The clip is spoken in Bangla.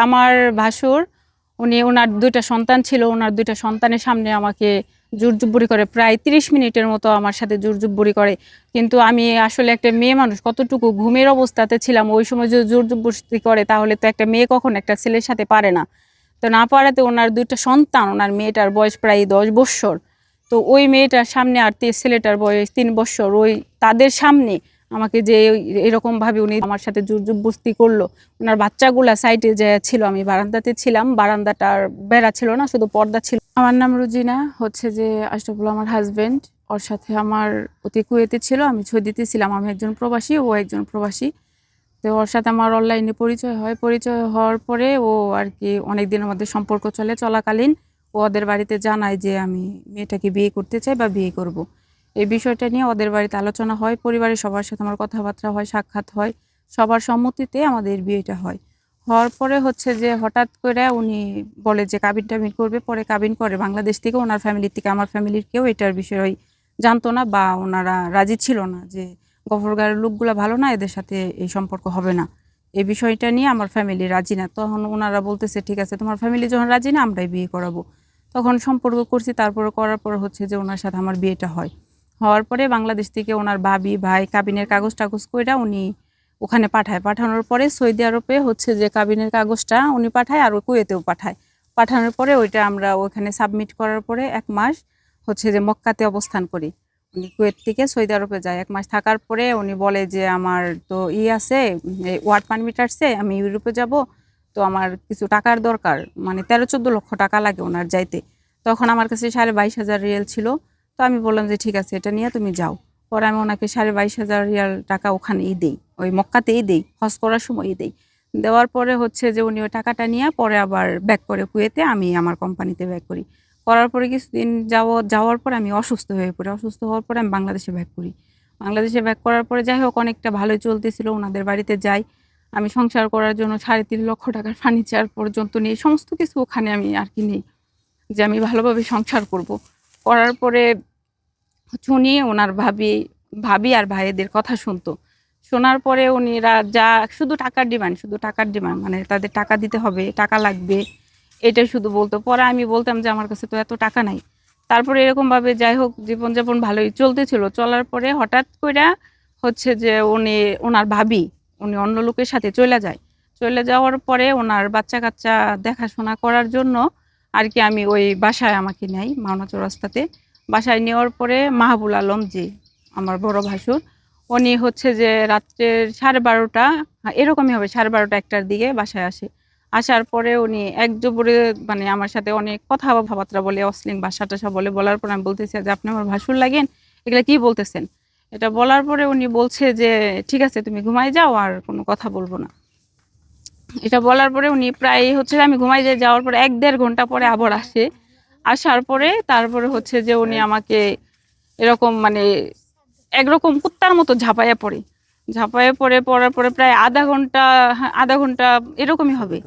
আমার ভাসুর ওনার 2টা সন্তান ছিল, ওনার 2টা সন্তানের সামনে আমাকে জোরজুব্বরি করে প্রায় 30 মিনিটের মতো আমার সাথে জোরজুব্বরি করে। কিন্তু আমি আসলে একটা মেয়ে মানুষ, কতটুকু ঘুমের অবস্থাতে ছিলাম, ওই সময় যদি জোরজুব্বরি করে তাহলে তো একটা মেয়ে কখন একটা ছেলের সাথে পারে না। তো না পারাতে ওনার 2টা সন্তান, ওনার মেয়েটার বয়স প্রায় 10 বৎসর, তো ওই মেয়েটার সামনে আর ছেলেটার বয়স 3 বৎসর, ওই তাদের সামনে আমাকে যে এরকম ভাবে উনি আমার সাথে জোরজবরদস্তি করলো। ওনার বাচ্চাগুলা সাইডে যে ছিল, আমি বারান্দাতে ছিলাম, বারান্দাটার বেড়া ছিল না, শুধু পর্দা ছিল। আমার নাম রুজিনা, হচ্ছে যে আশরাফুল আমার হাজবেন্ড। ওর সাথে আমার অতি কুয়েতে ছিল, আমি সৌদিতে ছিলাম, আমি একজন প্রবাসী, ও একজন প্রবাসী। তো ওর সাথে আমার অনলাইনে পরিচয় হয়, পরিচয় হওয়ার পরে ও আর কি অনেক দিনের মধ্যে সম্পর্ক চলাকালীন ও ওদের বাড়িতে জানায় যে আমি মেয়েটাকে বিয়ে করতে চাই বা বিয়ে করব। এই বিষয়টা নিয়ে ওদের বাড়িতে আলোচনা হয়, পরিবারের সবার সাথে আমার কথাবার্তা হয়, সাক্ষাৎ হয়, সবার সম্মতিতে আমাদের বিয়েটা হয়। হওয়ার পরে হচ্ছে যে হঠাৎ করে উনি বলে যে কাবিন টাবিন করবে, পরে কাবিন করে। বাংলাদেশ থেকে ওনার ফ্যামিলির থেকে আমার ফ্যামিলির কেউ এটার বিষয় জানতো না বা ওনারা রাজি ছিল না, যে গফরগাঁওয়ের লোকগুলো ভালো না, এদের সাথে এই সম্পর্ক হবে না। এই বিষয়টা নিয়ে আমার ফ্যামিলি রাজি না। তখন ওনারা বলতেছে ঠিক আছে, তোমার ফ্যামিলি যখন রাজি না, আমরাই বিয়ে করাবো। তখন সম্পর্ক করছি, তারপরে করার পর হচ্ছে যে ওনার সাথে আমার বিয়েটা হয়। হওয়ার পরে বাংলাদেশ থেকে ওনার ভাবি ভাই কাবিনের কাগজ টাগজ কইরা উনি ওখানে পাঠায়। পাঠানোর পরে সৌদি আরবে হচ্ছে যে কাবিনের কাগজটা উনি পাঠায়, আর কুয়েতেও পাঠায়। পাঠানোর পরে ওইটা আমরা ওখানে সাবমিট করার পরে 1 মাস হচ্ছে যে মক্কাতে অবস্থান করি। উনি কুয়েত থেকে সৌদি আরবে যায়। 1 মাস থাকার পরে উনি বলে যে আমার তো আছে, ওয়ার্ক পারমিট আসছে, আমি ইউরোপে যাব, তো আমার কিছু টাকার দরকার, মানে 13-14 লক্ষ টাকা লাগে ওনার যাইতে। তখন আমার কাছে 22,500 রিয়াল ছিল। তো আমি বললাম যে ঠিক আছে, এটা নিয়ে তুমি যাও। পরে আমি ওনাকে 22,500 রিয়াল টাকা ওখানেই দেই, ওই মক্কাতেই দেই, হজ করার সময়ই দেই। দেওয়ার পরে হচ্ছে যে উনি ওই টাকাটা নিয়ে পরে আবার ব্যাক করে কুয়েতে, আমি আমার কোম্পানিতে ব্যাক করি। করার পরে কিছুদিন যাওয়ার পরে আমি অসুস্থ হয়ে পড়ি। অসুস্থ হওয়ার পরে আমি বাংলাদেশে ব্যাক করি। বাংলাদেশে ব্যাক করার পরে যাই হোক অনেকটা ভালোই চলতেছিল। ওনাদের বাড়িতে যাই, আমি সংসার করার জন্য 3.5 লক্ষ টাকার ফার্নিচার পর্যন্ত নিয়ে সমস্ত কিছু ওখানে আমি আর কি নেই, যে আমি ভালোভাবে সংসার করব। করার পরে উনি ওনার ভাবি আর ভাইদের কথা শুনতো। শোনার পরে উনিরা যা শুধু টাকার ডিমান্ড, শুধু টাকার ডিমান্ড, মানে তাদের টাকা দিতে হবে, টাকা লাগবে, এটা শুধু বলতো। পরে আমি বলতাম যে আমার কাছে তো এত টাকা নাই। তারপরে এরকমভাবে যাই হোক জীবনযাপন ভালোই চলতেছিল। চলার পরে হঠাৎ কইরা হচ্ছে যে ওনার ভাবি উনি অন্য লোকের সাথে চলে যায়। চলে যাওয়ার পরে ওনার বাচ্চা-কাচ্চা দেখাশোনা করার জন্য আর কি আমি ওই বাসায় আমাকে নেয় মাওনা চৌরাস্তাতে। বাসায় নেওয়ার পরে মাহবুল আলম, যে আমার বড় ভাসুর, উনি হচ্ছে যে রাত্রে 12:30 এরকমই হবে, 12:30-1টার দিকে বাসায় আসে। আসার পরে উনি একজোপরে মানে আমার সাথে অনেক কথাবার্তা বলে, অশ্লীল ভাষা-টাষা বলে। বলার পর আমি বলতেছি যে আপনি আমার ভাসুর লাগেন, এগুলা কি বলতেছেন? এটা বলার পরে উনি বলছে যে ঠিক আছে তুমি ঘুমাই যাও, আর কোনো কথা বলবো না। এটা বলার পরে উনি প্রায় হচ্ছে আমি ঘুমাই যাওয়ার পরে 1-1.5 ঘন্টা পরে আবার আসে। আসার পরে তারপরে হচ্ছে যে উনি আমাকে এরকম মানে একরকম কুত্তার মতো ঝাঁপাইয়া পড়ে। ঝাঁপাইয়া পড়ার পরে প্রায় আধা ঘন্টা, হ্যাঁ, আধা ঘন্টা এরকমই হবে।